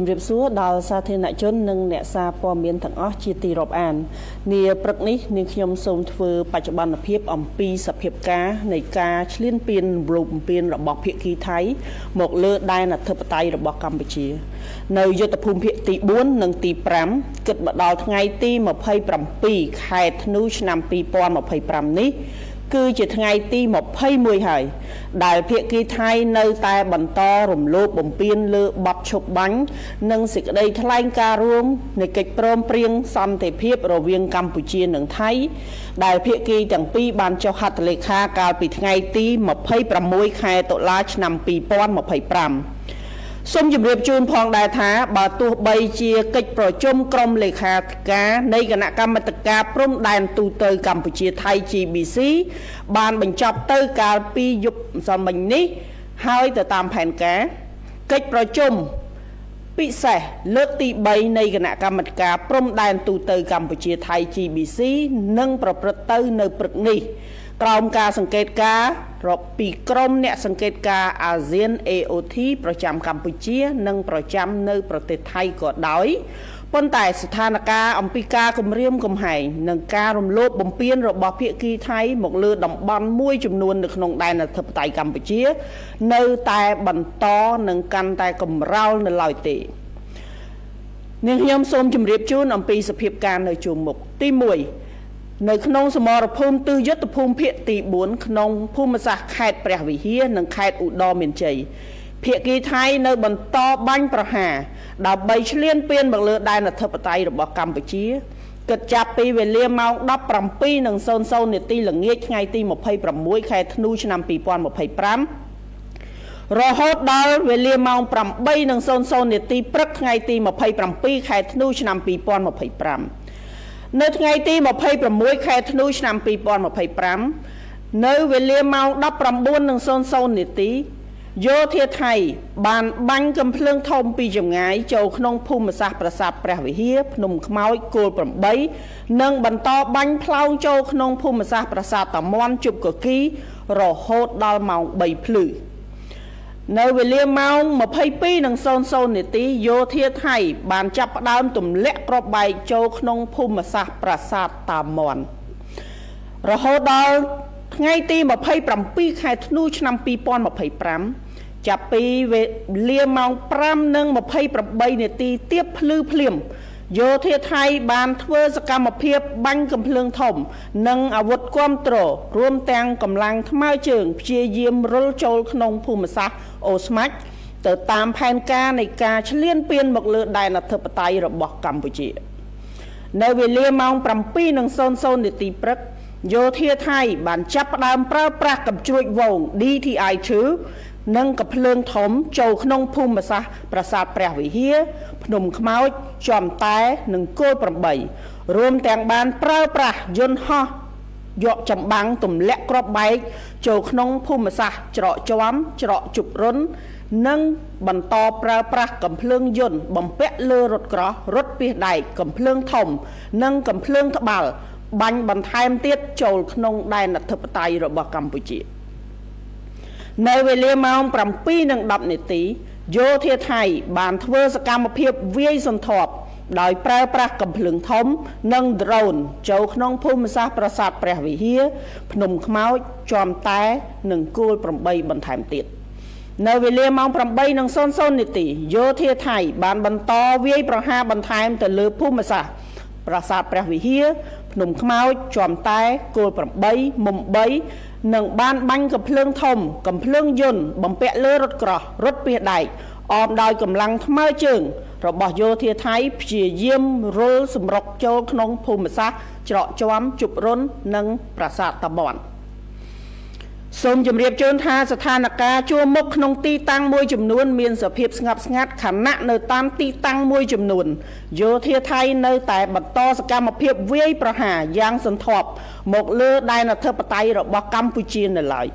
ជំរាបសួរដល់សាធារណជននិងអ្នកសារព័ត៌មានទាំងអស់ជាទីរាប់អាននាព្រឹកនេះនាងខ្ញុំសូមធ្វើបច្ចុប្បន្នភាពអំពីសភាពការនៃការឈ្លានពានរំលោភបំពានរបស់ភាគីថៃមកលើដែនអធិបតេយ្យរបស់កម្ពុជានៅយុទ្ធភូមិភាគទី4និងទី5គិតមកដល់ថ្ងៃទី27ខែធ្នូឆ្នាំ2025នេះគឺជាថ្ងៃទី21ហើយដែលភាគីថៃនៅតែបន្តរំលោភបំពានលើបទឈប់បាញ់និងសេចក្តីថ្លែងការណ៍រួមនៃកិច្ចព្រមព្រៀងសន្តិភាពរវាងកម្ពុជានិងថៃដែលភាគីទាំងពីរបានចុះហត្ថលេខាកាលពីថ្ងៃទី26ខែតុលាឆ្នាំ2025សូមជម្រាបជូនផងដែរថាបើទោះបីជាកិច្ចប្រជុំក្រុមលេខាធិការនៃគណៈកម្មាធិការព្រំដែនទូទៅកម្ពុជាថៃ GBC បានបញ្ចប់ទៅកាលពីយប់ម្សិលមិញនេះហើយទៅតាមផែនការកិច្ចប្រជុំពិសេសលើកទី3នៃគណៈកម្មាធិការព្រំដែនទូទៅកម្ពុជាថៃ GBC នឹងប្រព្រឹត្តទៅនៅព្រឹកនេះក្រោមការសង្កេតការណ៍ពីក្រុមអ្នកសង្កេតការណ៍អាស៊ាន AOT ប្រចាំកម្ពុជានិងប្រចាំនៅប្រទេសថៃក៏ដោយប៉ុន្តែស្ថានភាពអំពីការគំរាមកំហែងនិងការរំលោភបំពានរបស់ភាគីថៃមកលើតំបន់មួយចំនួននៅក្នុងដែនអធិបតេយ្យកម្ពុជានៅតែបន្តនិងកាន់តែកម្រោលនៅឡើយទេនាងខ្ញុំសូមជម្រាបជូនអំពីសភាពការនៅជួរមុខទី1នៅក្នុងសមរភូមិទិសយុទ្ធភូមិភាគទី4ក្នុងភូមិសាស្ត្រខេត្តព្រះវិហារនិងខេត្តឧត្តរមានជ័យភាគីថៃនៅបន្តបាញ់ប្រហារដើម្បីឈ្លានពានមកលើដែនអធិបតេយ្យរបស់កម្ពុជាគិតចាប់ពីវេលាម៉ោង 17:00 នាទីល្ងាចថ្ងៃទី26ខែធ្នូឆ្នាំ2025រហូតដល់វេលាម៉ោង 8:00 នាទីព្រឹកថ្ងៃទី27ខែធ្នូឆ្នាំ2025នៅថ្ងៃទី26ខែធ្នូឆ្នាំ2025នៅវេលាម៉ោង 19:00 នាទីយោធាថៃបានបាញ់កាំភ្លើងធំពីចម្ងាយចូលក្នុងភូមិសាស្ត្រប្រាសាទព្រះវិហារភ្នំខ្មោចគោល8និងបន្តបាញ់ផ្លោងចូលក្នុងភូមិសាស្ត្រប្រាសាទតាមាន់ជប់កគីរហូតដល់ម៉ោង 3 ភ្លឺនៅវេលាម៉ោង 22:00 នាទីយោធាថៃបានចាប់ផ្ដើមទម្លាក់គ្រាប់បែកចូលក្នុងភូមិសាស្ត្រប្រាសាទតាមាន់រហូតដល់ថ្ងៃទី27ខែធ្នូឆ្នាំ2025ចាប់ពីវេលាម៉ោង 5:28 នាទីទៀបភ្លឺភ្លាមយោធាថៃបានធ្វើសកម្មភាពបាញ់កាំភ្លើងធំនិងអាវុធគាំទ្ររួមទាំងកម្លាំងថ្មើរជើងព្យាយាមរុលចូលក្នុងភូមិសាស្ត្រអូស្មាច់ទៅតាមផែនការនៃការឈ្លានពានមកលើដែនអធិបតេយ្យរបស់កម្ពុជានៅវេលាម៉ោង 7:00 នាទីព្រឹកយោធាថៃបានចាប់ផ្ដើមប្រើប្រាស់កាំជ្រួចវង DTI-2 និងកាំភ្លើងធំចូលក្នុងភូមិសាស្ត្រប្រាសាទព្រះវិហារភ្នំខ្មោចជាំតែនិងគោល8រួមទាំងបានប្រើប្រាស់យន្តហោះយកចម្បាំងទម្លាក់គ្រាប់បែកចូលក្នុងភូមិសាស្ត្រច្រកជាំច្រកជប់រុននិងបន្តប្រើប្រាស់កាំភ្លើងយន្តបំពាក់លើរថក្រោះរថពាសដែកកាំភ្លើងធំនិងកាំភ្លើងត្បាល់បាញ់បន្ថែមទៀតចូលក្នុងដែនអធិបតេយ្យរបស់កម្ពុជានៅវេលាម៉ោង 7:10 នាទីយោធាថៃបានធ្វើសកម្មភាពវាយសន្ធាប់ដោយប្រើប្រាស់កាំភ្លើងធំនិងដ្រូនចូលក្នុងភូមិសាស្ត្រប្រាសាទព្រះវិហារភ្នំខ្មោចជាំតែនិងគោល8បន្ថែមទៀតនៅវេលាម៉ោង 8:00 នាទីយោធាថៃបានបន្តវាយប្រហារបន្ថែមទៅលើភូមិសាស្ត្រប្រាសាទព្រះវិហារភ្នំខ្មោចជាំតែគោល8មុំ3និងបានបាញ់កាំភ្លើងធំកាំភ្លើងយន្តបំពាក់លើរថក្រោះរថពាសដែកអមដោយកម្លាំងថ្មើរជើងរបស់យោធាថៃព្យាយាមរុលសម្រុកចូលក្នុងភូមិសាស្ត្រច្រកជាំជប់រុននិងប្រាសាទតាមាន់សូមជម្រាបជូនថាស្ថានភាពជួរមុខក្នុងទីតាំងមួយចំនួនមានសភាពស្ងប់ស្ងាត់ខណៈនៅតាមទីតាំងមួយចំនួនយោធាថៃនៅតែបន្តសកម្មភាពវាយប្រហារយ៉ាងសន្ធាប់មកលើដែនអធិបតេយ្យរបស់កម្ពុជានៅឡើយ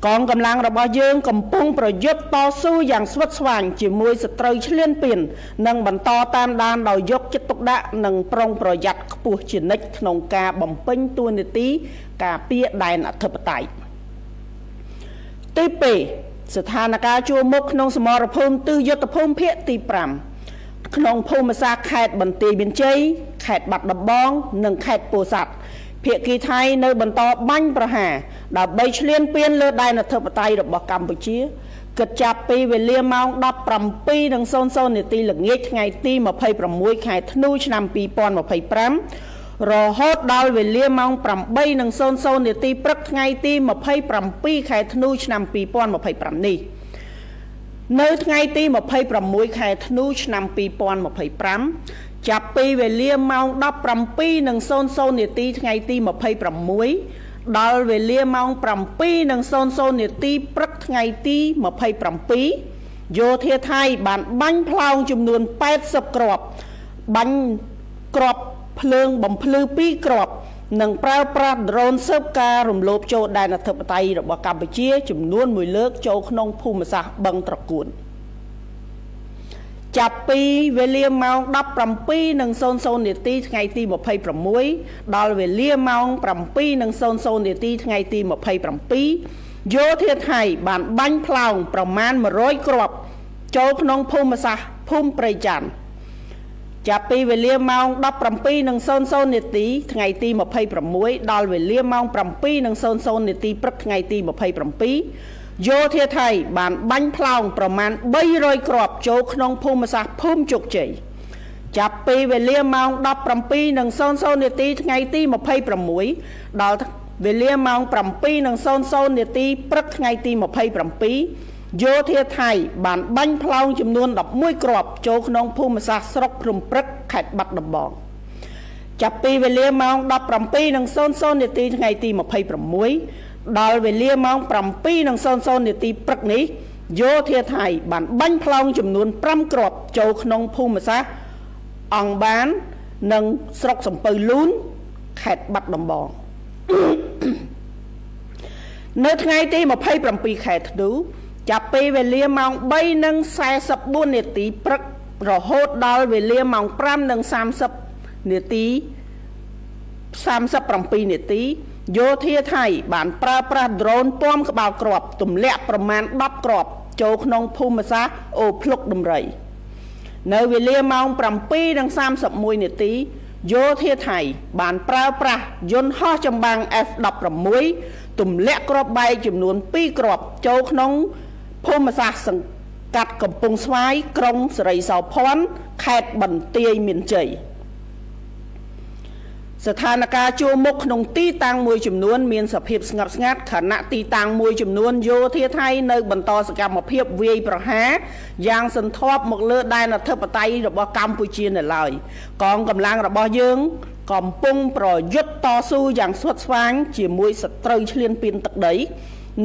កងកម្លាំងរបស់យើងកំពុងប្រយុទ្ធតស៊ូយ៉ាងស្វិតស្វាញជាមួយសត្រូវឈ្លានពាននិងបន្តតាមដានដោយយកចិត្តទុកដាក់និងប្រុងប្រយ័ត្នខ្ពស់ជានិច្ចក្នុងការបំពេញតួនាទីការពារដែនអធិបតេយ្យទី2ស្ថានភាពជួរមុខក្នុងសមរភូមិទិសយុទ្ធភូមិភាគទី5 ក្នុងភូមិសាស្ត្រខេត្តបន្ទាយមានជ័យខេត្តបាត់ដំបងនិងខេត្តពោធិ៍សាត់ភាគីថៃនៅបន្តបាញ់ប្រហារដើម្បីឈ្លានពានលើដែនអធិបតេយ្យរបស់កម្ពុជាគិតចាប់ពីវេលាម៉ោង 17:00 នាទីល្ងាចថ្ងៃទី 26 ខែធ្នូឆ្នាំ 2025 រហូតដល់វេលាម៉ោង 8:00 នាទីព្រឹកថ្ងៃទី 27 ខែធ្នូឆ្នាំ 2025 នេះនៅថ្ងៃទី 26 ខែធ្នូឆ្នាំ 2025 ចាប់ពីវេលាម៉ោង 17:00 នាទីថ្ងៃទី 26 ដល់វេលាម៉ោង 7:00 នាទីព្រឹកថ្ងៃទី 27 យោធាថៃបានបាញ់ផ្លោងចំនួន 80 គ្រាប់បាញ់គ្រាប់ភ្លើងបំភ្លឺ 2 គ្រាប់និងប្រើប្រាស់ដ្រូនស៊ើបការរំលោភចូលដែនអធិបតេយ្យរបស់កម្ពុជាចំនួន 1 លើកចូលក្នុងភូមិសាស្ត្របឹងត្រកួនចាប់ពីវេលាម៉ោង 17:00 នាទីថ្ងៃទី 26 ដល់វេលាម៉ោង 7:00 នាទីថ្ងៃទី 27 យោធាថៃបានបាញ់ផ្លោងប្រមាណ 100 គ្រាប់ចូលក្នុងភូមិសាស្ត្រភូមិព្រៃច័ន្ទចាប់ពីវេលាម៉ោង 17:00 នាទីថ្ងៃទី 26 ដល់វេលាម៉ោង 7:00 នាទីព្រឹកថ្ងៃទី 27 យោធាថៃបានបាញ់ផ្លោងប្រមាណ 300 គ្រាប់ចូលក្នុងភូមិសាស្ត្រភូមិជោគជ័យចាប់ពីវេលាម៉ោង 17:00 នាទីថ្ងៃទី 26 ដល់វេលាម៉ោង 7:00 នាទីព្រឹកថ្ងៃទី 27 យោធាថៃបានបាញ់ផ្លោងចំនួន 11 គ្រាប់ចូលក្នុងភូមិសាស្ត្រស្រុកភ្នំព្រឹកខេត្តបាត់ដំបងចាប់ពីវេលាម៉ោង 17:00 នាទីថ្ងៃទី 26 ដល់វេលាម៉ោង 7:00 នាទីព្រឹកនេះយោធាថៃបានបាញ់ផ្លោងចំនួន 5 គ្រាប់ចូលក្នុងភូមិសាស្ត្រអង្គបាននិងស្រុកសំពៅលូនខេត្តបាត់ដំបងនៅថ្ងៃទី 27 ខែធ្នូចាប់ពីវេលាម៉ោង 3:44 នាទីព្រឹករហូតដល់វេលាម៉ោង 5:30 នាទី37 នាទីយោធាថៃបានប្រើប្រាស់ដ្រូនពំក្បាលគ្រាប់ទម្លាក់ប្រមាណ 10 គ្រាប់ចូលក្នុងភូមិសាស្ត្រអូភ្លុកដំរីនៅវេលាម៉ោង 7:31 នាទីយោធាថៃបានប្រើប្រាស់យន្តហោះចម្បាំង F-16 ទម្លាក់គ្រាប់បែកចំនួន 2 គ្រាប់ចូលក្នុងភូមិសាស្ត្រសង្កាត់កំពង់ស្វាយក្រុងសេរីសោភ័ណ្ឌខេត្តបន្ទាយមានជ័យស្ថានភាពជួរមុខក្នុងទីតាំងមួយចំនួនមានសភាពស្ងប់ស្ងាត់ខណៈទីតាំងមួយចំនួនយោធាថៃនៅបន្តសកម្មភាពវាយប្រហារយ៉ាងសន្ធាប់មកលើដែនអធិបតេយ្យរបស់កម្ពុជានៅឡើយកងកម្លាំងរបស់យើងកំពុងប្រយុទ្ធតស៊ូយ៉ាងស្វិតស្វាញជាមួយសត្រូវឈ្លានពានទឹកដី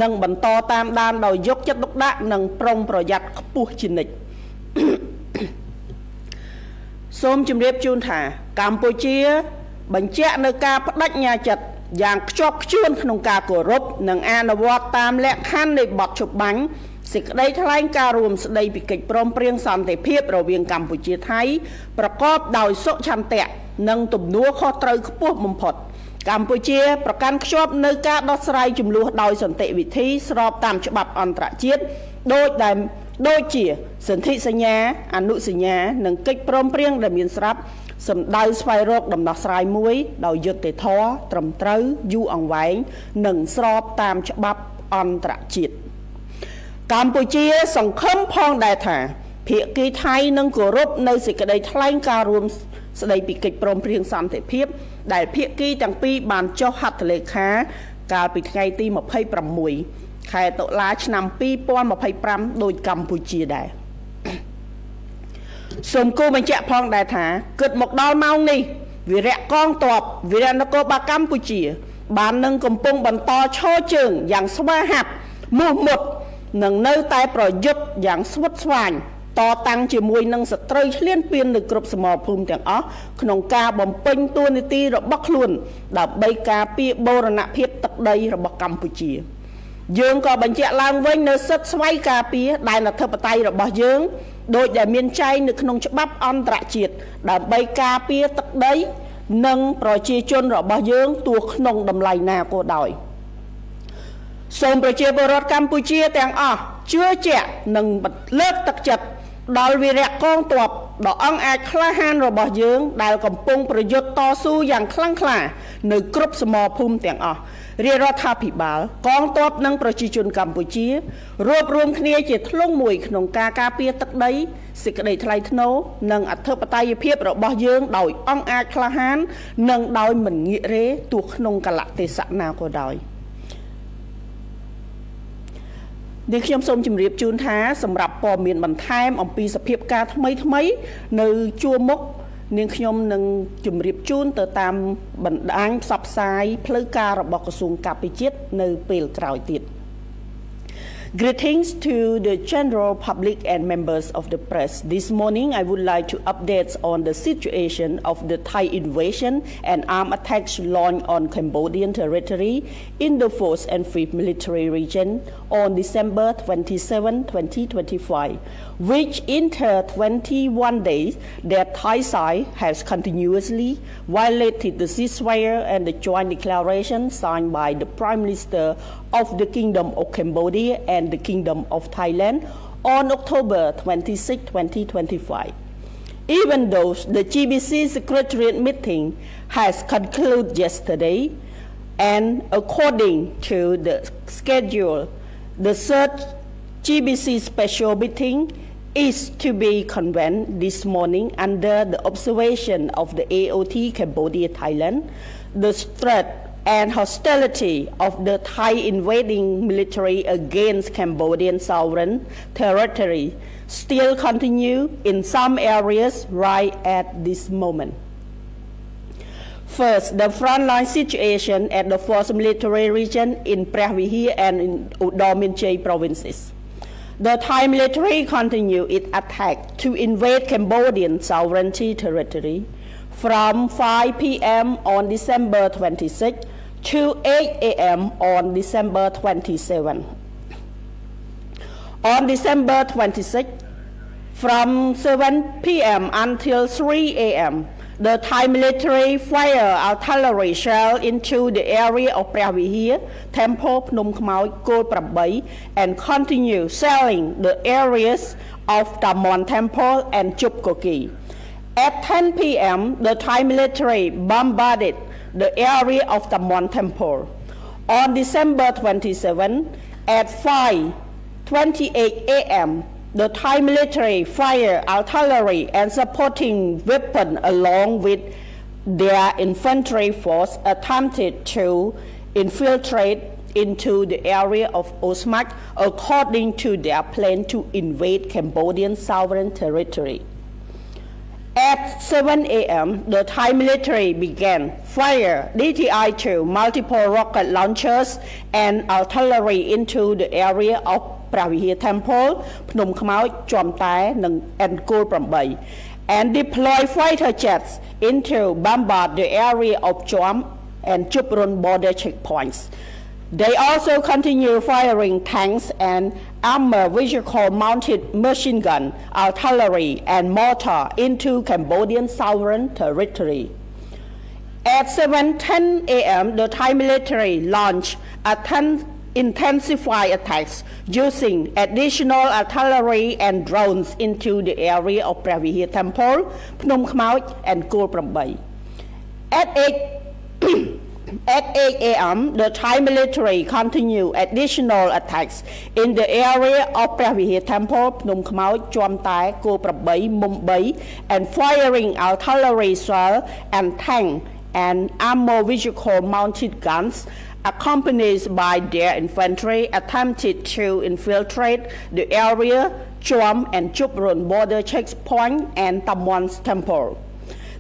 និងបន្តតាមដានដោយយកចិត្តទុកដាក់និងប្រុងប្រយ័ត្នខ្ពស់ជានិច្ចសូមជម្រាបជូនថាកម្ពុជាបញ្ជាក់នៅការបដិញ្ញាចិត្តយ៉ាងខ្ជាប់ខ្ជួនក្នុងការគោរពនិងអនុវត្តតាមលក្ខខណ្ឌនៃបទច្បាប់បាញ់សេចក្តីថ្លែងការណ៍រួមស្តីពីកិច្ចព្រមព្រៀងសន្តិភាពរវាងកម្ពុជាថៃប្រកបដោយសុឆន្ទៈនិងទំនួលខុសត្រូវខ្ពស់បំផុតកម្ពុជាប្រកាន់ខ្ជាប់នៅការដោះស្រាយជម្លោះដោយសន្តិវិធីស្របតាមច្បាប់អន្តរជាតិដូចជាសន្ធិសញ្ញាអនុសញ្ញានិងកិច្ចព្រមព្រៀងដែលមានស្រាប់សម្ដៅស្វែងរកដំណោះស្រាយមួយដោយយុត្តិធម៌ត្រឹមត្រូវយូរអង្វែងនិងស្របតាមច្បាប់អន្តរជាតិកម្ពុជាសង្ឃឹមផងដែរថាភាគីថៃនឹងគោរពនៅសេចក្តីថ្លែងការណ៍រួមស្តីពីកិច្ចព្រមព្រៀងសន្តិភាពដែលភាគីទាំងពីរបានចុះហត្ថលេខាកាលពីថ្ងៃទី 26 ខែតុលាឆ្នាំ 2025 ដោយកម្ពុជាដែរសូមគូបញ្ជាក់ផងដែរថាគិតមកដល់ម៉ោងនេះវីរៈកងទ័ពវីរៈនគរបាលកម្ពុជាបាននឹងកំពុងបន្តឈរជើងយ៉ាងស្វាហាប់មោះមុតនិងនៅតែប្រយុទ្ធយ៉ាងស្វិតស្វាញតតាំងជាមួយនឹងសត្រូវឈ្លានពាននៅគ្រប់សមរភូមិទាំងអស់ក្នុងការបំពេញតួនាទីរបស់ខ្លួនដើម្បីការពារបូរណភាពទឹកដីរបស់កម្ពុជាយើងក៏បញ្ជាក់ឡើងវិញនៅសិទ្ធិស្វ័យការពារដែនអធិបតេយ្យរបស់យើងដោយដែលមានចែងនៅក្នុងច្បាប់អន្តរជាតិដើម្បីការពារទឹកដីនិងប្រជាជនរបស់យើងទោះក្នុងតម្លៃណាក៏ដោយសូមប្រជាពលរដ្ឋកម្ពុជាទាំងអស់ជឿជាក់និងលើកទឹកចិត្ត ដល់វីរៈកងទ័ពដ៏អង់អាចក្លាហានរបស់យើងដែលកំពុងប្រយុទ្ធតស៊ូយ៉ាងខ្លាំងក្លានៅគ្រប់សមរភូមិទាំងអស់រាជរដ្ឋាភិបាលកងទ័ពនិងប្រជាជនកម្ពុជារួបរวมគ្នាជាធ្លុងមួយក្នុងការការពារទឹកដីសេចក្តីថ្លៃថ្នូរនិងអធិបតេយ្យភាពរបស់យើងដោយអង់អាចក្លាហាននិងដោយមិនងាករេទោះក្នុងកលៈទេសៈណាក៏ដោយនេះខ្ញុំសូមជម្រាបជូនថាសម្រាប់ព័ត៌មានបន្ថែមអំពីសភាពការថ្មីនៅជួរមុខនាងខ្ញុំនឹងជម្រាបជូនទៅតាមបណ្ដាញផ្សព្វផ្សាយផ្លូវការរបស់ក្រសួងការពារជាតិនៅពេលក្រោយទៀត Greetings to the general public and members of the press. This morning, I would like to update on the situation of the Thai invasion and armed attacks launched on Cambodian territory in the 4th and 5th Military Region on December 27, 2025, which in 21 days that Thai side has continuously violated the ceasefire and the joint declaration signed by the Prime Minister of the Kingdom of Cambodia and the Kingdom of Thailand on October 26, 2025. Even though the GBC Secretariat meeting has concluded yesterday, and according to the schedule, the third GBC special meeting is to be convened this morning under the observation of the AOT Cambodia Thailand. The threat and hostility of the Thai invading military against Cambodian sovereign territory still continue in some areas right at this moment. First, the frontline situation at the 4th Military Region in Preah Vihear and in Udon Minchey provinces. The Thai military continue its attack to invade Cambodian sovereignty territory from 5 p.m. on December 26 to 8 a.m. on December 27. On December 26, from 7 p.m. until 3 a.m., the Thai military fire artillery shell into the area of Preah Vihear, Temple Phnom Kmoi, Kol Prabay, and continue shelling the areas of Tamon Temple and Chup Koki. At 10 p.m., the Thai military bombarded the area of Tamon Temple. On December 27, at 5:28 a.m., the Thai military fire artillery and supporting weapons along with their infantry force attempted to infiltrate into the area of Osmak according to their plan to invade Cambodian sovereign territory. At 7 a.m., the Thai military began fire DTI-2 multiple rocket launchers and artillery into the area of Preah Vihear Temple, Phnom Kmoi, Chom Tai, and Kol Prabay, and deploy fighter jets into bombard the area of Chom and Chuprun border checkpoints. They also continue firing tanks and armored vehicle mounted machine gun, artillery, and mortar into Cambodian sovereign territory. At 7:10 a.m., the Thai military launched intensified attacks using additional artillery and drones into the area of Preah Vihear Temple, Phnom Kmoi, and Kol Prabay. At 8 a.m., the Thai military continued additional attacks in the area of Preah Vihear Temple, Phnom Kmoi, Chom Tai, Kol Prabay, Mumbai, and firing artillery shell and tank and armored vehicle mounted guns accompanied by their infantry attempted to infiltrate the area, Chom and Chuprun border checkpoint and Tamwan's temple.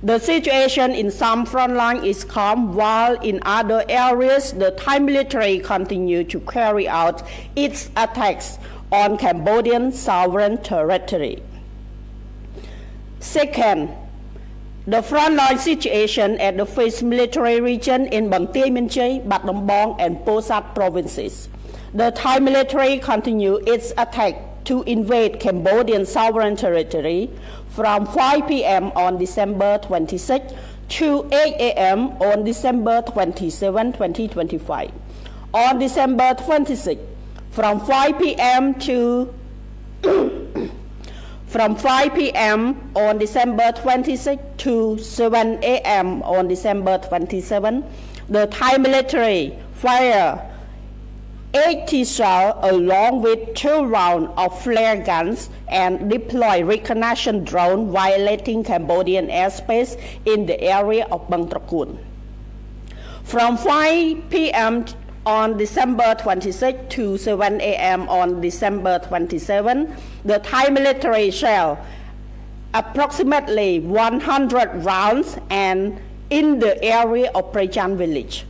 The situation in some front line is calm, while in other areas the Thai military continue to carry out its attacks on Cambodian sovereign territory. Second, the frontline situation at the 5th Military Region in Bang Tei Min Chey, Bat Nombong, and Posat provinces. The Thai military continue its attack to invade Cambodian sovereign territory from 5 p.m. on December 26 to 8 a.m. on December 27, 2025. On December 26, from 5 p.m. to from 5 p.m. on December 26 to 7 a.m. on December 27, the Thai military fired 80 shells along with 2 rounds of flare guns and deployed reconnaissance drones violating Cambodian airspace in the area of Bang Trakun. From 5 p.m. on December 26 to 7 a.m. on December 27, the Thai military shelled approximately 100 rounds and in the area of Prejan village.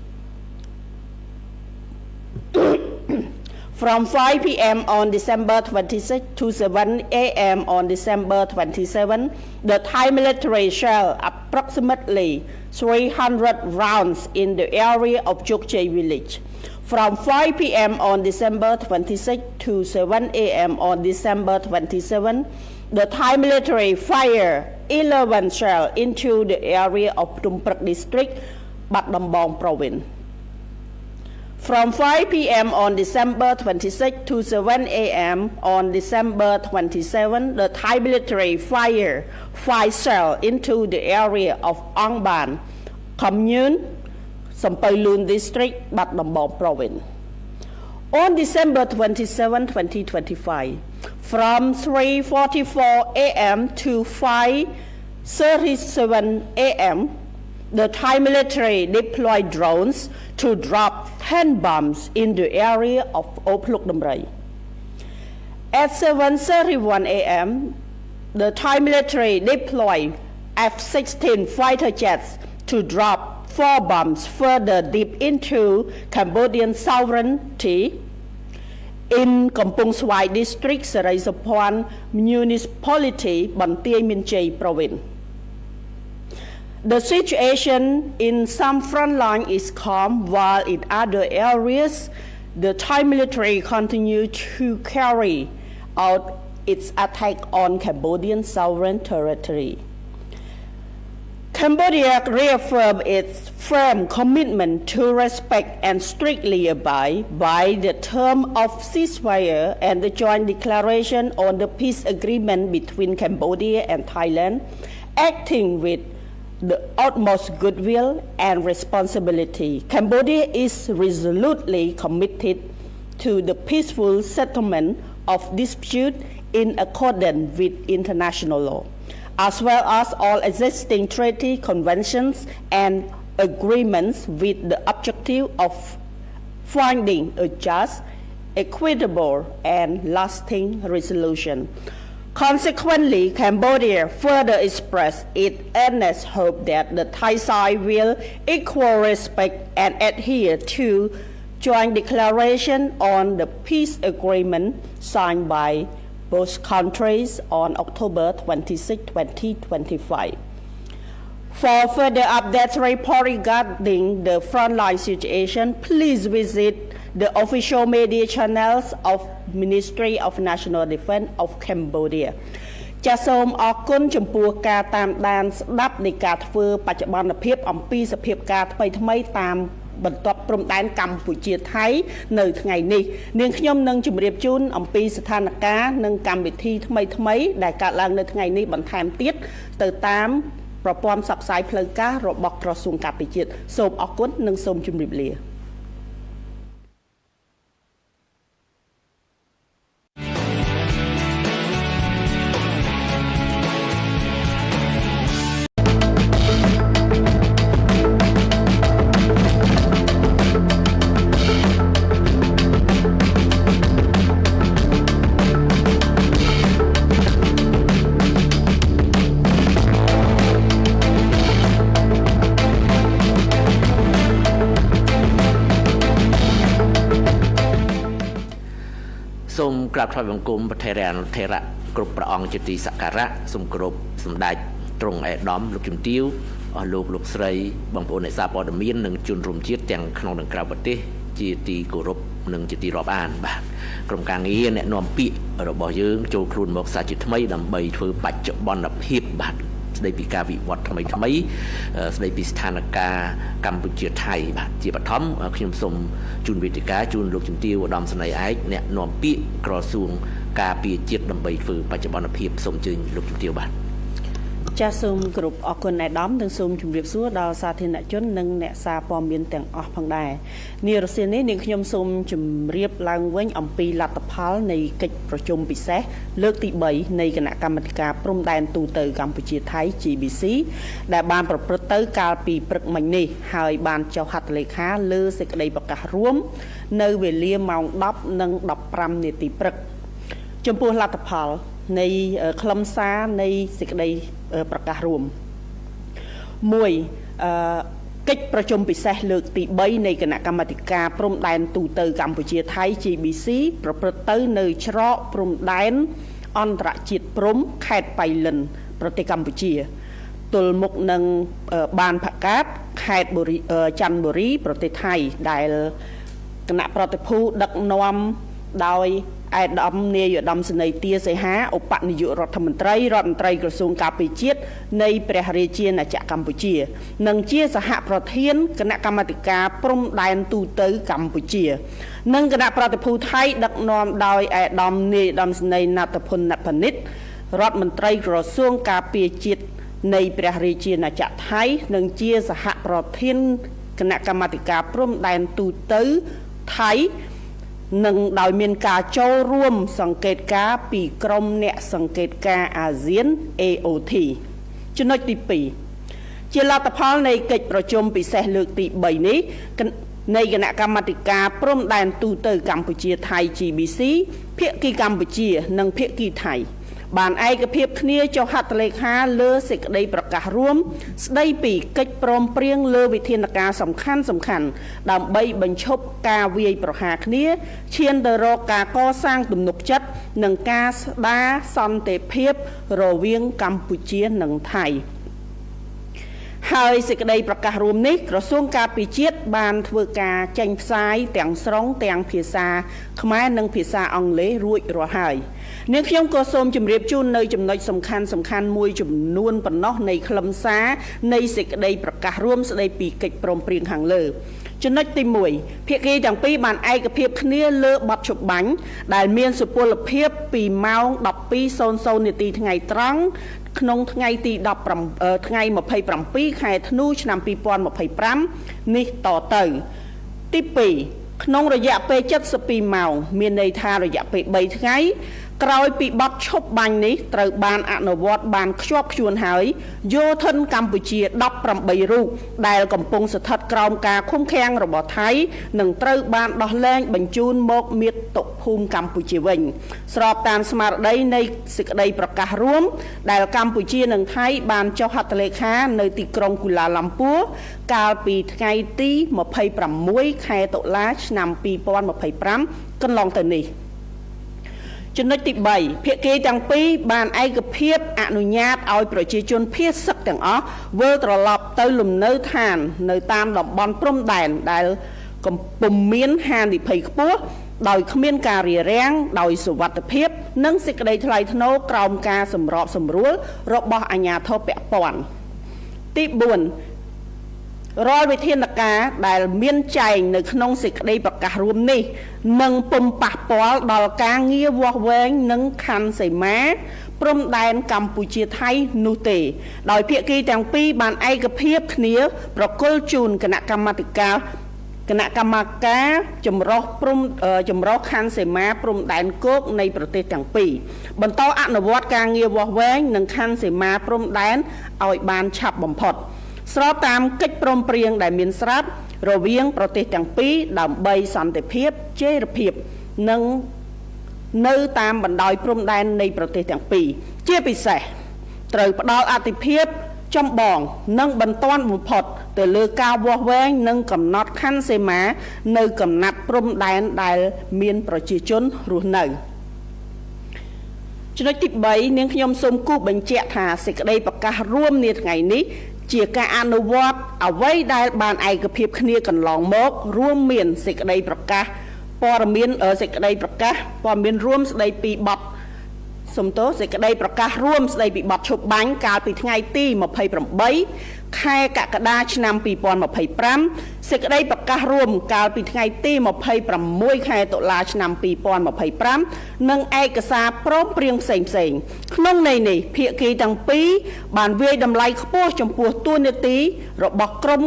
From 5 p.m. on December 26 to 7 a.m. on December 27, the Thai military shelled approximately 300 rounds in the area of Chokche village. From 5 p.m. on December 26 to 7 a.m. on December 27, the Thai military fired 11 shells into the area of Tumprak district, Bat Dambong province. From 5 p.m. on December 26 to 7 a.m. on December 27, the Thai military fired 5 shells into the area of Ong Ban, Commune, Sampailun district, Bat Dambong province. On December 27, 2025, from 3:44 a.m. to 5:37 a.m., the Thai military deployed drones to drop 10 bombs in the area of Opluk Damrai. At 7:31 a.m., the Thai military deployed F-16 fighter jets to drop 4 bombs further deep into Cambodian sovereignty in Kampong Swai district, Sarai Sapuan municipality, Bantiai Minchai province. The situation in some front line is calm, while in other areas, the Thai military continue to carry out its attack on Cambodian sovereign territory. Cambodia reaffirmed its firm commitment to respect and strictly abide by the term of ceasefire and the joint declaration on the peace agreement between Cambodia and Thailand, acting with the utmost goodwill and responsibility. Cambodia is resolutely committed to the peaceful settlement of dispute in accordance with international law, as well as all existing treaty conventions and agreements with the objective of finding a just, equitable, and lasting resolution. Consequently, Cambodia further expressed its earnest hope that the Thai side will equal respect and adhere to joint declaration on the peace agreement signed by both countries on October 26, 2025. For further updates report regarding the frontline situation, please visit the official media channels of Ministry of National Defense of Cambodia ចាសសូមអរគុណចំពោះការតាមដានស្ដាប់នៃការធ្វើបច្ចុប្បន្នភាពអំពីសភាពការថ្មីៗតាមបន្ទាប់ព្រំដែនកម្ពុជាថៃនៅថ្ងៃនេះនាងខ្ញុំនឹងជម្រាបជូនអំពីស្ថានភាពនិងកម្មវិធីថ្មីៗដែលកើតឡើងនៅថ្ងៃនេះបន្ថែមទៀតទៅតាមប្រព័ន្ធផ្សព្វផ្សាយផ្លូវការរបស់ក្រសួងការពារជាតិសូមអរគុណនិងសូមជម្រាបលាសូមក្រាបថ្វាយបង្គំព្រះថេរានុថេរៈគ្រប់ព្រះអង្គជាទីសក្ការៈសូមគោរពសម្ដេចទ្រង់ឯកឧត្តមលោកជំទាវអស់លោកស្រីបងប្អូនអ្នកសារព័ត៌មាននិងជនរួមជាតិទាំងក្នុងនិងក្រៅប្រទេសជាទីគោរពនិងជាទីរាប់អានបាទក្រុមការងារអ្នកនាំពាក្យរបស់យើងចូលខ្លួនមកសាជាថ្មីដើម្បីធ្វើបច្ចុប្បន្នភាពបាទស្ដីពីការវិវត្តថ្មីស្ដីពីស្ថានភាពកម្ពុជាថៃបាទជាបឋមខ្ញុំសូមជូនវេទិកាជូនលោកជំទាវឧត្តមសេនីយ៍ឯកអ្នកនាំពាក្យក្រសួង ការពារជាតិដើម្បីធ្វើបច្ចុប្បន្នភាពសូមជើញលោកជំទាវបាទ ចាសសូមគោរពអរគុណឯកឧត្តមនិងសូមជម្រាបសួរដល់សាធារណជននិងអ្នកសារព័ត៌មានទាំងអស់ផងដែរនារសៀលនេះនាងខ្ញុំសូមជម្រាបឡើងវិញអំពីលទ្ធផលនៃកិច្ចប្រជុំពិសេសលើកទី3នៃគណៈកម្មាធិការព្រំដែនទូទៅកម្ពុជាថៃ GBC ដែលបានប្រព្រឹត្តទៅកាលពីព្រឹកមិញនេះហើយបានចុះហត្ថលេខាលើសេចក្តីប្រកាសរួមនៅវេលាម៉ោង 10:15 នាទីព្រឹកចំពោះលទ្ធផលនៃខ្លឹមសារនៃសេចក្តីប្រកាសរួម1កិច្ចប្រជុំពិសេសលើកទី3នៃគណៈកម្មាធិការព្រំដែនទូទៅកម្ពុជាថៃ GBC ប្រព្រឹត្តទៅនៅច្រកព្រំដែនអន្តរជាតិព្រំខេត្តបៃលិនប្រទេសកម្ពុជាទល់មុខនឹងបានផកាតខេត្តច័ន្ទបុរីប្រទេសថៃដែលគណៈប្រតិភូដឹកនាំដោយឯកឧត្តមនាយឧត្តមសេនីយ៍ទាសីហាឧបនាយករដ្ឋមន្ត្រីក្រសួងការពារជាតិនៃព្រះរាជាណាចក្រកម្ពុជានិងជាសហប្រធានគណៈកម្មាធិការព្រំដែនទូទៅកម្ពុជានិងគណៈប្រតិភូថៃដឹកនាំដោយឯកឧត្តមនាយឧត្តមសេនីយ៍ណាតភុនណភិនិតរដ្ឋមន្ត្រីក្រសួងការពារជាតិនៃព្រះរាជាណាចក្រថៃនិងជាសហប្រធានគណៈកម្មាធិការព្រំដែនទូទៅថៃនិងដោយមានការចូលរួមសង្កេតការណ៍ពីក្រុមអ្នកសង្កេតការណ៍អាស៊ាន AOT ចំណុចទី2ជាលទ្ធផលនៃកិច្ចប្រជុំពិសេសលើកទី3នេះនៃគណៈកម្មាធិការព្រំដែនទូទៅកម្ពុជាថៃ GBC ភាគីកម្ពុជានិងភាគីថៃបានឯកភាពគ្នាចុះហត្ថលេខាលើសេចក្តីប្រកាសរួមស្តីពីកិច្ចព្រមព្រៀងលើវិធានការសំខាន់ដើម្បីបញ្ឈប់ការវាយប្រហារគ្នាឈានទៅរកការកសាងទំនុកចិត្តនិងការស្ដារសន្តិភាពរវាងកម្ពុជានិងថៃហើយសេចក្តីប្រកាសរួមនេះក្រសួងការពារជាតិបានធ្វើការចេញផ្សាយទាំងស្រុងទាំងភាសាខ្មែរនិងភាសាអង់គ្លេសរួចរាល់ហើយនាងខ្ញុំក៏សូមជម្រាបជូននៅចំណុចសំខាន់មួយចំនួនប៉ុណ្ណោះនៃខ្លឹមសារនៃសេចក្តីប្រកាសរួមស្តីពីកិច្ចព្រមព្រៀងខាងលើចំណុចទី1ភាគីទាំងពីរបានឯកភាពគ្នាលើបទជបាញ់ដែលមានសុពលភាពពីម៉ោង 12:00 នាទីថ្ងៃត្រង់ក្នុងថ្ងៃទីថ្ងៃ27ខែធ្នូឆ្នាំ2025នេះតទៅទី2ក្នុងរយៈពេល72ម៉ោងមានន័យថារយៈពេល3ថ្ងៃក្រោយពីបទឈប់បាញ់នេះត្រូវបានអនុវត្តបានខ្ជាប់ខ្ជួនហើយយោធិនកម្ពុជា18រូបដែលកំពុងស្ថិតក្រោមការឃុំឃាំងរបស់ថៃនឹងត្រូវបានដោះលែងបញ្ជូនមកមាតុភូមិកម្ពុជាវិញស្របតាមស្មារតីនៃសេចក្តីប្រកាសរួមដែលកម្ពុជានិងថៃបានចុះហត្ថលេខានៅទីក្រុងគូឡាឡាំពួរកាលពីថ្ងៃទី26ខែតុលាឆ្នាំ2025កន្លងទៅនេះចំណុចទី3ភាគីទាំងពីរបានឯកភាពអនុញ្ញាតឲ្យប្រជាជនភៀសសឹកទាំងអស់វិលត្រឡប់ទៅលំនៅឋាននៅតាមតំបន់ព្រំដែនដែលកំពុងមានហានិភ័យខ្ពស់ដោយគ្មានការរារាំងដោយសុវត្ថិភាពនិងសេចក្តីថ្លៃថ្នូរក្រោមការសម្របសម្រួលរបស់អាជ្ញាធរពាក់ព័ន្ធទី4រាល់វិធានការដែលមានចែងនៅក្នុងសេចក្តីប្រកាសរួមនេះនឹងពុំប៉ះពាល់ដល់ការងារវាស់វែងនិងខណ្ឌសីមាព្រំដែនកម្ពុជាថៃនោះទេដោយភាគីទាំងពីរបានឯកភាពគ្នាប្រគល់ជូនគណៈកម្មាធិការចម្រុះខណ្ឌសីមាព្រំដែនគោកនៃប្រទេសទាំងពីរបន្តអនុវត្តការងារវាស់វែងនិងខណ្ឌសីមាព្រំដែនឲ្យបានឆាប់បំផុតស្របតាមកិច្ចព្រមព្រៀងដែលមានស្រាប់រវាងប្រទេសទាំងពីរដើម្បីសន្តិភាពចីរភាពនិងនៅតាមបណ្ដោយព្រំដែននៃប្រទេសទាំងពីរជាពិសេសត្រូវផ្ដល់អាទិភាពចម្បងនិងបន្ទាន់បំផុតទៅលើការវាស់វែងនិងកំណត់ខណ្ឌសីមានៅកំណាត់ព្រំដែនដែលមានប្រជាជនរស់នៅចំណុចទី3នាងខ្ញុំសូមគូបញ្ជាក់ថាសេចក្តីប្រកាសរួមនាថ្ងៃនេះជាការអនុវត្តអ្វីដែលបានឯកភាពគ្នាកន្លងមករួមមានសេចក្តីប្រកាសព័ត៌មានរួមស្តីពីបទសេចក្តីប្រកាសរួមស្តីពីបទឈប់បាញ់កាលពីថ្ងៃទី28 ខែកក្កដាឆ្នាំ2025សេចក្តីប្រកាសរួមកាលពីថ្ងៃទី26ខែតុលាឆ្នាំ2025និងឯកសារព្រមព្រៀងផ្សេងៗក្នុងន័យនេះភាគីទាំងពីរបានវាយតម្លៃខ្ពស់ចំពោះតួនាទីរបស់ក្រុម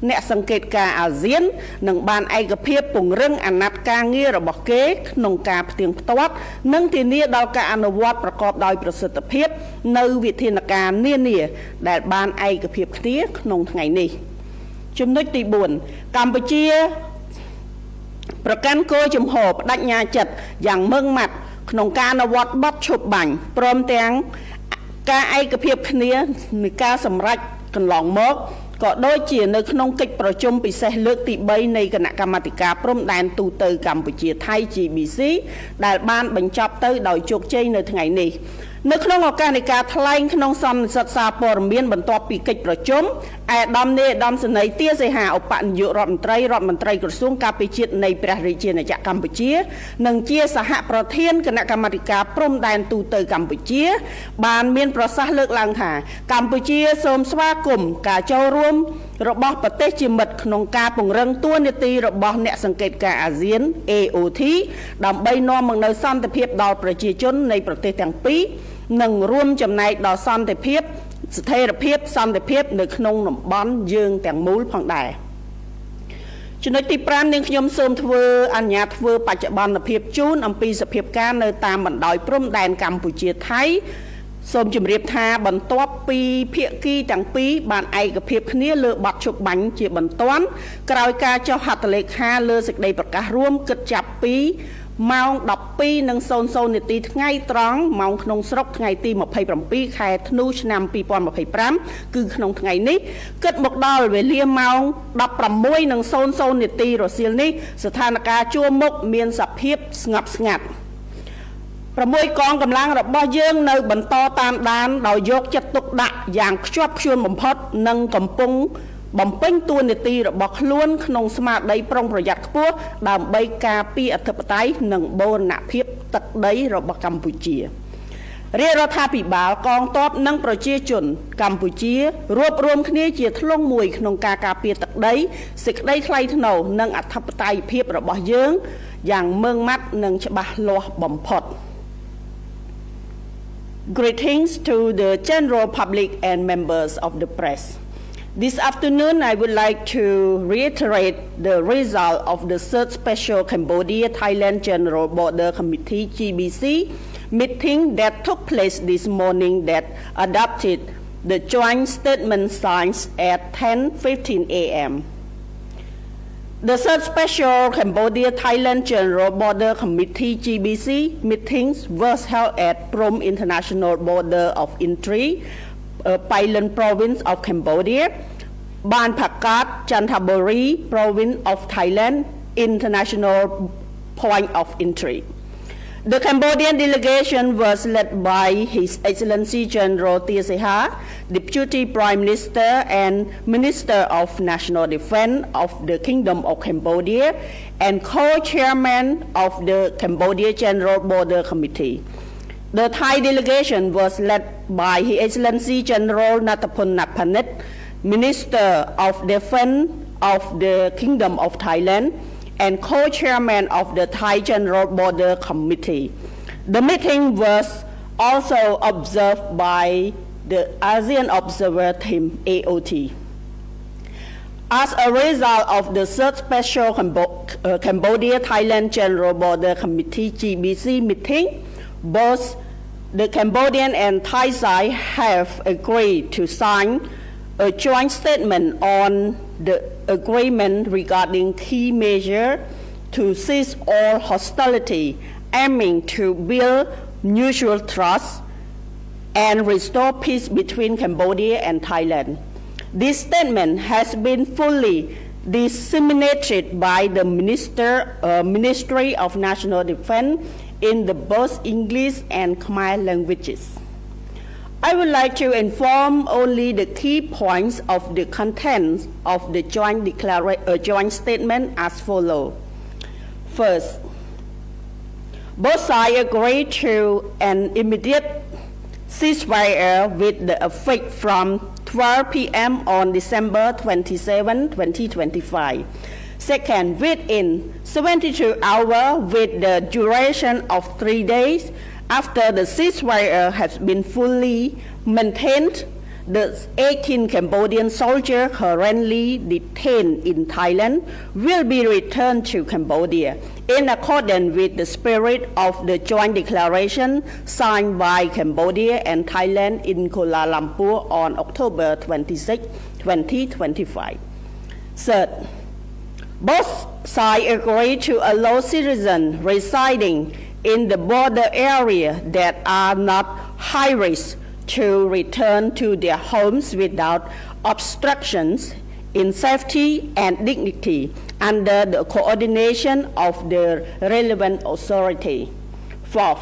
អ្នកសង្កេតការណ៍អាស៊ាននិងបានឯកភាពពង្រឹងអាណត្តិការងាររបស់គេក្នុងការផ្ទៀងផ្ទាត់និងធានាដល់ការអនុវត្តប្រកបដោយប្រសិទ្ធភាពនៅវិធានការនានាដែលបានឯកភាពគ្នាក្នុងថ្ងៃនេះចំណុចទី4កម្ពុជាប្រកាន់គោលជំហរបដិញ្ញាចិត្តយ៉ាងម៉ឺងម៉ាត់ក្នុងការអនុវត្តបទឈប់បាញ់ព្រមទាំងការឯកភាពគ្នានៃការសម្រេចកន្លងមកក៏ដូចជានៅក្នុងកិច្ចប្រជុំពិសេសលើកទី3នៃគណៈកម្មាធិការព្រំដែនទូតកម្ពុជាថៃ GBC ដែលបានបញ្ចប់ទៅដោយជោគជ័យនៅថ្ងៃនេះនៅក្នុងឱកាសនៃការថ្លែងក្នុងសន្និសីទសារព័ត៌មានបន្ទាប់ពីកិច្ចប្រជុំឯកឧត្តមនាយឧត្តមសេនីយ៍ទាសីហាឧបនាយករដ្ឋមន្ត្រីក្រសួងការពារជាតិនៃព្រះរាជាណាចក្រកម្ពុជានិងជាសហប្រធានគណៈកម្មាធិការព្រំដែនទូតកម្ពុជាបានមានប្រសាសន៍លើកឡើងថាកម្ពុជាសូមស្វាគមន៍ការចូលរួមរបស់ប្រទេសជាមិត្តក្នុងការពង្រឹងតួនាទីរបស់អ្នកសង្កេតការណ៍អាស៊ាន AOT ដើម្បីនាំមកនូវសន្តិភាពដល់ប្រជាជននៃប្រទេសទាំងពីរនិងរួមចំណែកដល់សន្តិភាពស្ថិរភាពសន្តិភាពនៅក្នុងតំបន់យើងទាំងមូលផងដែរចំណុចទី5នាងខ្ញុំសូមធ្វើបច្ចុប្បន្នភាពជូនអំពីសភាពការនៅតាមបណ្ដោយព្រំដែនកម្ពុជាថៃសូមជម្រាបថាបន្ទាប់ពីភាគីទាំងពីរបានឯកភាពគ្នាលើបទឈប់បាញ់ជាបន្ទាន់ក្រោយការចុះហត្ថលេខាលើសេចក្តីប្រកាសរួមគិតចាប់ពីម៉ោង 12:00 នាទីថ្ងៃត្រង់ម៉ោងក្នុងស្រុកថ្ងៃទី27ខែធ្នូឆ្នាំ2025គឺក្នុងថ្ងៃនេះគិតមកដល់វេលាម៉ោង 16:00 នាទីរសៀលនេះស្ថានភាពជួរមុខមានសភាពស្ងប់ស្ងាត់6កងកម្លាំងរបស់យើងនៅបន្តតាមដានដោយយកចិត្តទុកដាក់យ៉ាងខ្ជាប់ខ្ជួនបំផុតនិងកំពុងបំពេញតួនាទីរបស់ខ្លួនក្នុងស្មារតីប្រុងប្រយ័ត្នខ្ពស់ដើម្បីការពារអធិបតេយ្យនិងបូរណភាពទឹកដីរបស់កម្ពុជារាជរដ្ឋាភិបាលកងទ័ពនិងប្រជាជនកម្ពុជារួបរวมគ្នាជាធ្លុងមួយក្នុងការការពារទឹកដីសេចក្តីថ្លៃថ្នូរនិងអធិបតេយ្យភាពរបស់យើងយ៉ាងម៉ឺងម៉ាត់និងច្បាស់លាស់បំផុតGreetings to the general public and members of the press. This afternoon, I would like to reiterate the result of the third special Cambodia-Thailand General Border Committee (GBC) meeting that took place this morning that adopted the joint statement signed at 10:15 a.m. The third special Cambodia-Thailand General Border Committee (GBC) meetings was held at Prom International Border of Intri, Pailan Province of Cambodia, Ban Phakat, Chanthaburi Province of Thailand, International Point of Entry. The Cambodian delegation was led by His Excellency General Tiasiha, Deputy Prime Minister and Minister of National Defense of the Kingdom of Cambodia and co-chairman of the Cambodia General Border Committee. The Thai delegation was led by His Excellency General Natapon Nakpanit, Minister of Defense of the Kingdom of Thailand and co-chairman of the Thai General Border Committee. The meeting was also observed by the ASEAN Observer Team (AOT). As a result of the third special Cambodia-Thailand General Border Committee (GBC) meeting, both the Cambodian and Thai side have agreed to sign a joint statement on the agreement regarding key measures to cease all hostility, aiming to build mutual trust and restore peace between Cambodia and Thailand. This statement has been fully disseminated by the Ministry of National Defense in the both English and Khmer languages. I would like to inform only the key points of the contents of the joint statement as follows. First, both sides agree to an immediate ceasefire with the effect from 12 p.m. on December 27, 2025. Second, within 72 hours with the duration of 3 days after the ceasefire has been fully maintained, the 18 Cambodian soldiers currently detained in Thailand will be returned to Cambodia in accordance with the spirit of the joint declaration signed by Cambodia and Thailand in Kuala Lumpur on October 26, 2025. Third, both sides agree to allow citizens residing in the border area that are not high risk to return to their homes without obstructions in safety and dignity under the coordination of the relevant authority. Fourth,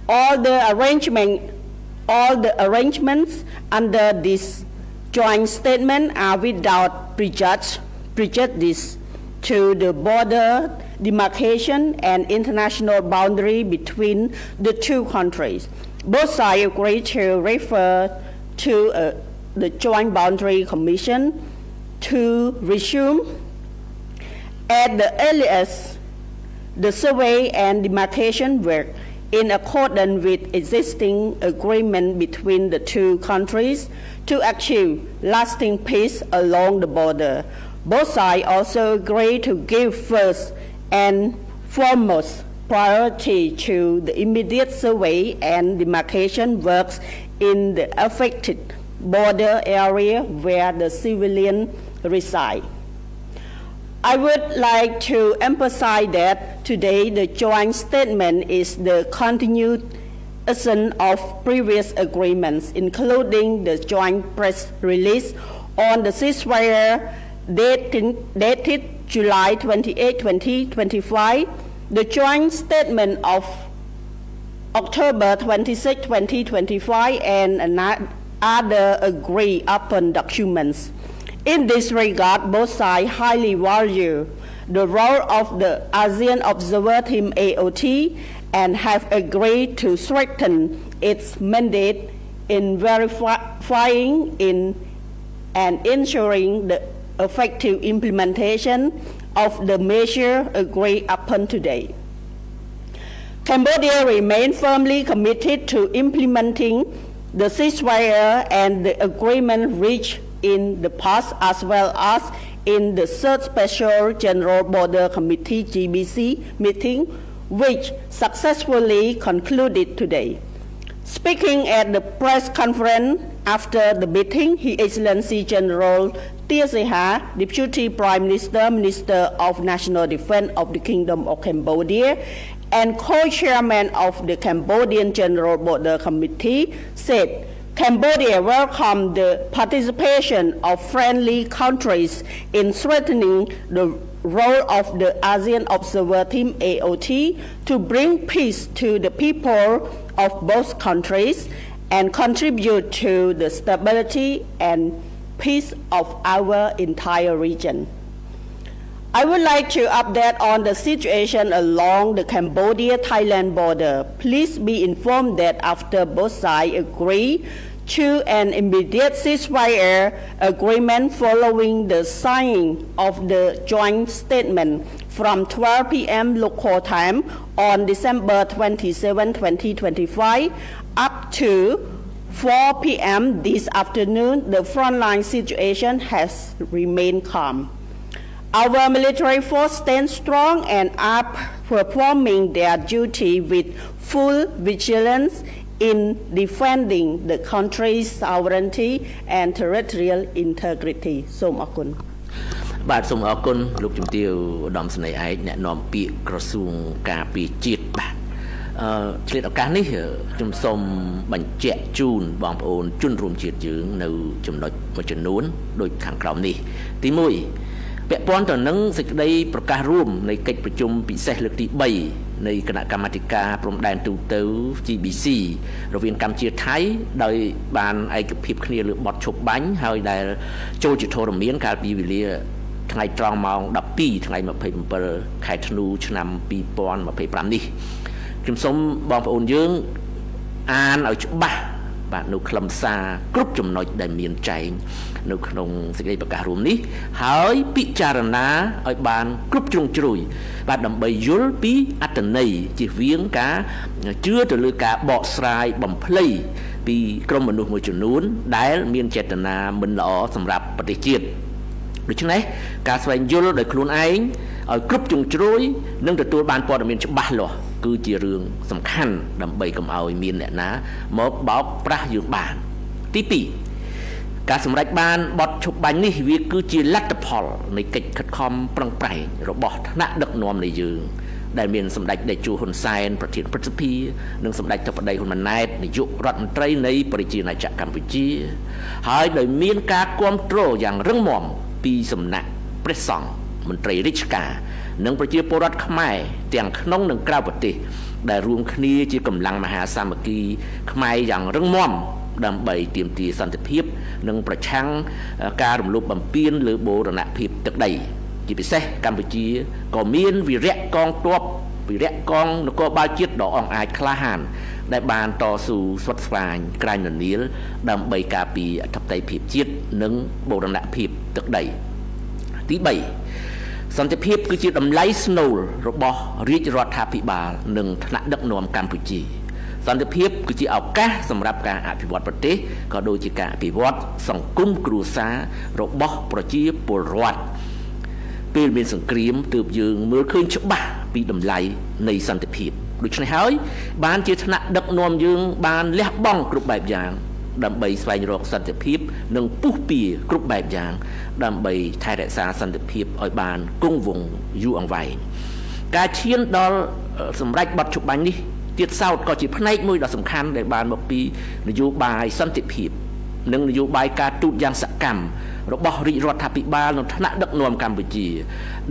all the arrangements under this joint statement are without prejudice to the border demarcation and international boundary between the two countries. Both sides agree to refer to the Joint Boundary Commission to resume at the earliest the survey and demarcation work in accordance with existing agreement between the two countries to achieve lasting peace along the border. Both sides also agree to give first and foremost priority to the immediate survey and demarcation works in the affected border area where the civilians reside. I would like to emphasize that today the joint statement is the continuation of previous agreements, including the joint press release on the ceasefire dated July 28, 2025, the joint statement of October 26, 2025, and other agreed upon documents. In this regard, both sides highly value the role of the ASEAN Observer Team AOT and have agreed to strengthen its mandate in verifying and ensuring the effective implementation of the measure agreed upon today. Cambodia remains firmly committed to implementing the ceasefire and the agreement reached in the past, as well as in the third Special General Border Committee GBC meeting, which successfully concluded today. Speaking at the press conference after the meeting, His Excellency General Tia Seha, Deputy Prime Minister, Minister of National Defense of the Kingdom of Cambodia, and co-chairman of the Cambodian General Border Committee, said Cambodia welcomed the participation of friendly countries in strengthening the role of the ASEAN Observer Team AOT to bring peace to the people of both countries and contribute to the stability and peace of our entire region. I would like to update on the situation along the Cambodia-Thailand border. Please be informed that after both sides agree to an immediate ceasefire agreement following the signing of the joint statement from 12 p.m. local time on December 27, 2025 up to 4 p.m. this afternoon, the frontline situation has remained calm. Our military force stands strong and are performing their duty with full vigilance in defending the country's sovereignty and territorial integrity. សូមអរគុណ បាទសូមអរគុណលោកជំទាវឧត្តមសេនីយ៍ឯកអ្នកនាំពាក្យក្រសួងការពារជាតិបាទឆ្លៀតឱកាសនេះខ្ញុំសូមបញ្ជាក់ជូនបងប្អូនជនរួមជាតិយើងនៅចំណុចមួយចំនួនដូចខាងក្រោមនេះទី1ពាក់ព័ន្ធទៅនឹងសេចក្តីប្រកាសរួមនៃកិច្ចប្រជុំពិសេសលើកទី3នៃគណៈកម្មាធិការព្រំដែនទូទៅ GBC រវាងកម្ពុជាថៃដោយបានឯកភាពគ្នាលើបទឈប់បាញ់ហើយដែលចូលជាធរមានកាលពីវេលាថ្ងៃត្រង់ម៉ោង 12 ថ្ងៃ 27 ខែធ្នូឆ្នាំ 2025 នេះខ្ញុំសូមបងប្អូនយើងអានឲ្យច្បាស់ បាទនៅខ្លឹមសារគ្រប់ចំណុចដែលមានចែងនៅក្នុងសេចក្តីប្រកាសរួមនេះហើយពិចារណាឲ្យបានគ្រប់ជ្រុងជ្រោយបាទដើម្បីយល់ពីអត្ថន័យជៀសវាងការជឿទៅលើការបកស្រាយបំភ្លៃពីក្រុមមនុស្សមួយចំនួនដែលមានចេតនាមិនល្អសម្រាប់ប្រទេសជាតិដូច្នេះការស្វែងយល់ដោយខ្លួនឯងឲ្យគ្រប់ជ្រុងជ្រោយនិងទទួលបានព័ត៌មានច្បាស់លាស់គឺជារឿងសំខាន់ដើម្បីកុំឲ្យមានអ្នកណាមកបោកប្រាស់យើងបានទី2ការសម្រេចបានបទឈប់បាញ់នេះវាគឺជាលទ្ធផលនៃកិច្ចខិតខំប្រឹងប្រែងរបស់ថ្នាក់ដឹកនាំនៃយើងដែលមានសម្ដេចតេជោហ៊ុនសែនប្រធានព្រឹទ្ធសភានិងសម្ដេចធិបតីហ៊ុនម៉ាណែតនាយករដ្ឋមន្ត្រីនៃប្រជាណាចក្រកម្ពុជាហើយដោយមានការគ្រប់គ្រងយ៉ាងរឹងមាំពីសំណាក់ព្រះសង្ឃមន្ត្រីរាជការនិងប្រជាពលរដ្ឋខ្មែរទាំងក្នុងនិងក្រៅប្រទេសដែលរួមគ្នាជាកម្លាំងមហាសាមគ្គីខ្មែរយ៉ាងរឹងមាំដើម្បីទាមទារសន្តិភាពនិងប្រឆាំងការរំលោភបំពានលើបូរណភាពទឹកដីជាពិសេសកម្ពុជាក៏មានវីរៈកងទ័ពវីរៈកងនគរបាលជាតិដ៏អង្អាចក្លាហានដែលបានតស៊ូស្វិតស្វាញក្រាញននៀលដើម្បីការពារអធិបតេយ្យភាពជាតិនិងបូរណភាពទឹកដីទី3សន្តិភាពគឺជាតម្លៃស្នូលរបស់រាជរដ្ឋាភិបាលនិងថ្នាក់ដឹកនាំកម្ពុជាសន្តិភាពគឺជាឱកាសសម្រាប់ការអភិវឌ្ឍប្រទេសក៏ដូចជាការអភិវឌ្ឍសង្គមគ្រួសាររបស់ប្រជាពលរដ្ឋពេលមានសង្គ្រាមទើបយើងមើលឃើញច្បាស់ពីតម្លៃនៃសន្តិភាពដូច្នេះហើយបានជាថ្នាក់ដឹកនាំយើងបានលះបង់គ្រប់បែបយ៉ាងដើម្បីស្វែងរកសន្តិភាពនិងពុះពៀគ្រប់បែបយ៉ាងដើម្បីថែរក្សាសន្តិភាពឲ្យបានគង់វង្សយូរអង្វែងការឈានដល់សម្រេចបទឈប់បាញ់នេះទៀតសោតក៏ជាផ្នែកមួយដ៏សំខាន់ដែលបានមកពីនយោបាយសន្តិភាពនិងនយោបាយការទូតយ៉ាងសកម្មរបស់រាជរដ្ឋាភិបាលនិងថ្នាក់ដឹកនាំកម្ពុជា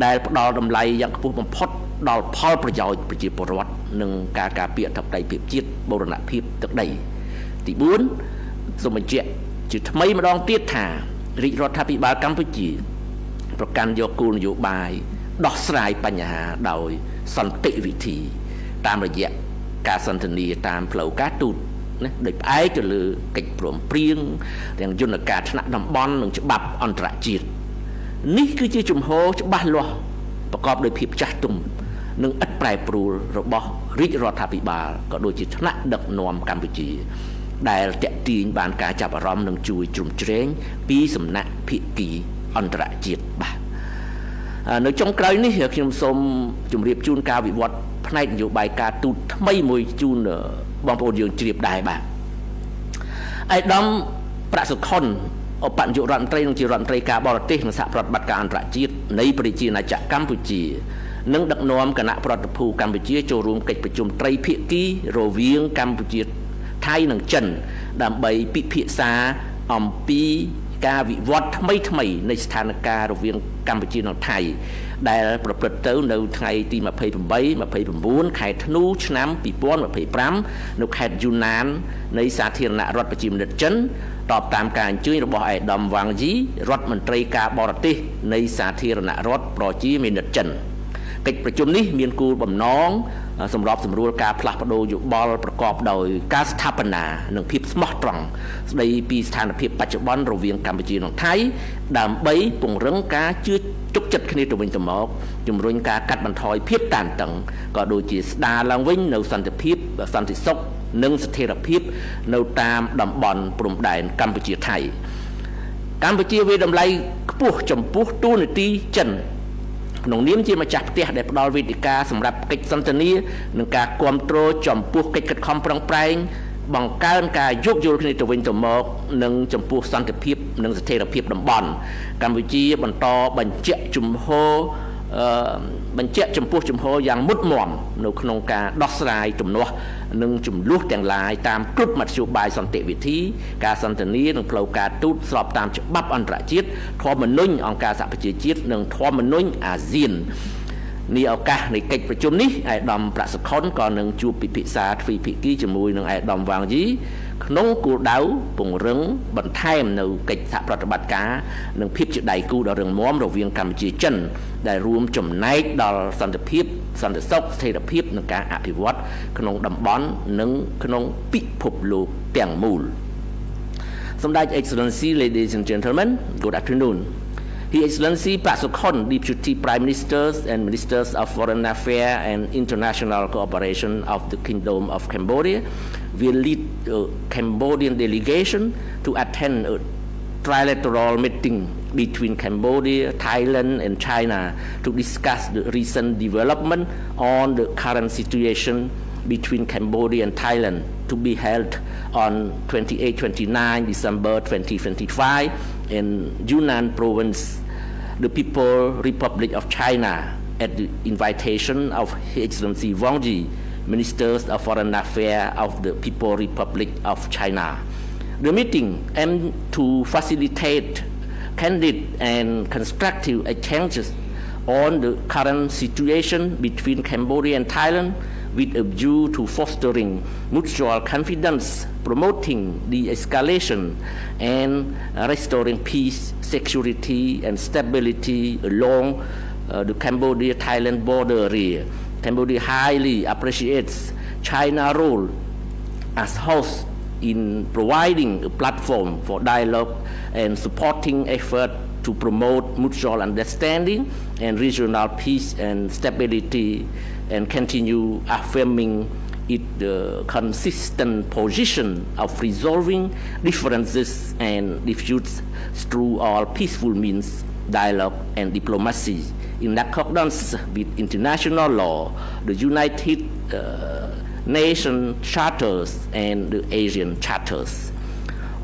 ដែលផ្ដល់តម្លៃយ៉ាងខ្ពស់បំផុតដល់ផលប្រយោជន៍ប្រជាពលរដ្ឋនិងការការពារអធិបតេយ្យភាពជាតិបូរណភាពទឹកដីទី4សូមបញ្ជាក់ជាថ្មីម្ដងទៀតថារាជរដ្ឋាភិបាលកម្ពុជាប្រកាន់យកគោលនយោបាយដោះស្រាយបញ្ហាដោយសន្តិវិធីតាមរយៈការសន្ទនាតាមផ្លូវការទូតណាដោយផ្អែកទៅលើកិច្ចព្រមព្រៀងទាំងយន្តការថ្នាក់តំបន់និងច្បាប់អន្តរជាតិនេះគឺជាជំហរច្បាស់លាស់ប្រកបដោយភាពចាស់ទុំនិងឥតប្រែប្រួលរបស់រាជរដ្ឋាភិបាលក៏ដូចជាថ្នាក់ដឹកនាំកម្ពុជាដែលតាក់ទាញបានការចាប់អារម្មណ៍និងជួយជ្រោមជ្រែងពីសំណាក់ភាគីអន្តរជាតិបាទនៅចុងក្រោយនេះខ្ញុំសូមជម្រាបជូនការវិវត្តផ្នែកនយោបាយការទូតថ្មីមួយជូនបងប្អូនយើងជ្រាបដែរបាទឯកឧត្តមប្រាក់សុខុនឧបនាយករដ្ឋមន្ត្រីនិងជារដ្ឋមន្ត្រីការបរទេសនិងសហប្រតិបត្តិការអន្តរជាតិនៃប្រជាណាចក្រកម្ពុជានិងដឹកនាំគណៈប្រតិភូកម្ពុជាចូលរួមកិច្ចប្រជុំត្រីភាគីរវាងកម្ពុជាថៃនិងចិនដើម្បីពិភាក្សាអំពីការវិវត្តថ្មីនៃស្ថានភាពរវាងកម្ពុជានិងថៃដែលប្រព្រឹត្តទៅនៅថ្ងៃទី28 29ខែធ្នូឆ្នាំ2025នៅខេត្តយូណាននៃសាធារណរដ្ឋប្រជាមានិតចិនតបតាមការអញ្ជើញរបស់ឯកឧត្តមវ៉ាងយីរដ្ឋមន្ត្រីការបរទេសនៃសាធារណរដ្ឋប្រជាមានិតចិនកិច្ចប្រជុំនេះមានគោលបំណងសម្របសម្រួលការផ្លាស់ប្ដូរយោបល់ប្រកបដោយការស្ថាបនានិងភាពស្មោះត្រង់ស្ដីពីស្ថានភាពបច្ចុប្បន្នរវាងកម្ពុជានិងថៃដើម្បីពង្រឹងការជឿទុកចិត្តគ្នាទៅវិញទៅមកជំរុញការកាត់បន្ថយភាពតានតឹងក៏ដូចជាស្ដារឡើងវិញនៅសន្តិភាពសន្តិសុខនិងស្ថិរភាពនៅតាមតំបន់ព្រំដែនកម្ពុជាថៃកម្ពុជាវាតម្លៃខ្ពស់ចំពោះតួនាទីចិនក្នុងនាមជាម្ចាស់ផ្ទះដែលផ្ដល់វេទិកាសម្រាប់កិច្ចសន្ទនានិងការគ្រប់គ្រងចំពោះកិច្ចខិតខំប្រឹងប្រែងបង្កើនការយោគយល់គ្នាទៅវិញទៅមកនិងចំពោះសន្តិភាពនិងស្ថិរភាពតំបន់កម្ពុជាបន្តបញ្ជាក់ចំពោះជំហរយ៉ាងមុតមមនៅក្នុងការដោះស្រាយទំនាស់និងចំនួនទាំងឡាយតាមគ្រប់មធ្យោបាយសន្តិវិធីការសន្ទនានិងផ្លូវការទូតស្របតាមច្បាប់អន្តរជាតិធម្មនុញ្ញអង្គការសហប្រជាជាតិនិងធម្មនុញ្ញអាស៊ាននេះឱកាសនៃកិច្ចប្រជុំនេះឯកឧត្តមប្រាក់សុខុនក៏នឹងជួបពិភាក្សាទ្វេភាគីជាមួយនឹងឯកឧត្តមវ៉ាងយីក្នុងគោលដៅពង្រឹងបន្ថែមនៅកិច្ចសហប្រតិបត្តិការនិងភាពជាដៃគូដ៏រឹងមាំរវាងកម្ពុជាចិនដែលរួមចំណែកដល់សន្តិភាពសន្តិសុខស្ថិរភាពនិងការអភិវឌ្ឍក្នុងតំបន់និងក្នុងពិភពលោកទាំងមូល Somdaj Excellency, ladies and gentlemen, good afternoon. His Excellency Prasokon, Deputy Prime Ministers and Ministers of Foreign Affairs and International Cooperation of the Kingdom of Cambodia will lead a Cambodian delegation to attend a trilateral meeting between Cambodia, Thailand and China to discuss the recent development on the current situation between Cambodia and Thailand to be held on 28-29 December 2025 in Yunnan Province, the People's Republic of China, at the invitation of His Excellency Wang Yi, Ministers of Foreign Affairs of the People's Republic of China. The meeting aimed to facilitate candid and constructive exchanges on the current situation between Cambodia and Thailand with a view to fostering mutual confidence, promoting de-escalation, and restoring peace, security, and stability along the Cambodia-Thailand border area. Cambodia highly appreciates China's role as host in providing a platform for dialogue and supporting efforts to promote mutual understanding and regional peace and stability, and continue affirming its consistent position of resolving differences and disputes through all peaceful means, dialogue and diplomacy, in accordance with international law, the United Nations Charters and the Asian Charters.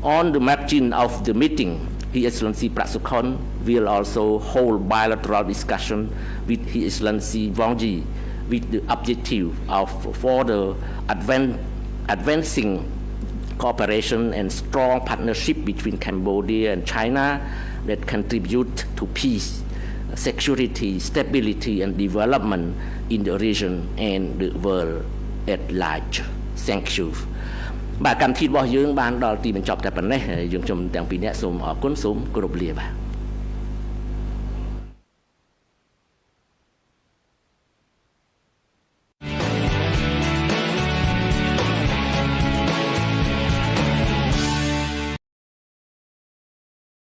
On the margin of the meeting, His Excellency Prasokon will also hold bilateral discussion with His Excellency Wang Yi with the objective of further advancing cooperation and strong partnership between Cambodia and China that contribute to peace, security, stability and development in the region and the world at large. Thank you. បាទកម្មវិធីរបស់យើងបានដល់ទីបញ្ចប់តែប៉ុណ្ណេះយើងខ្ញុំទាំងពីរនាក់សូមអរគុណសូមគោរពលាបាទ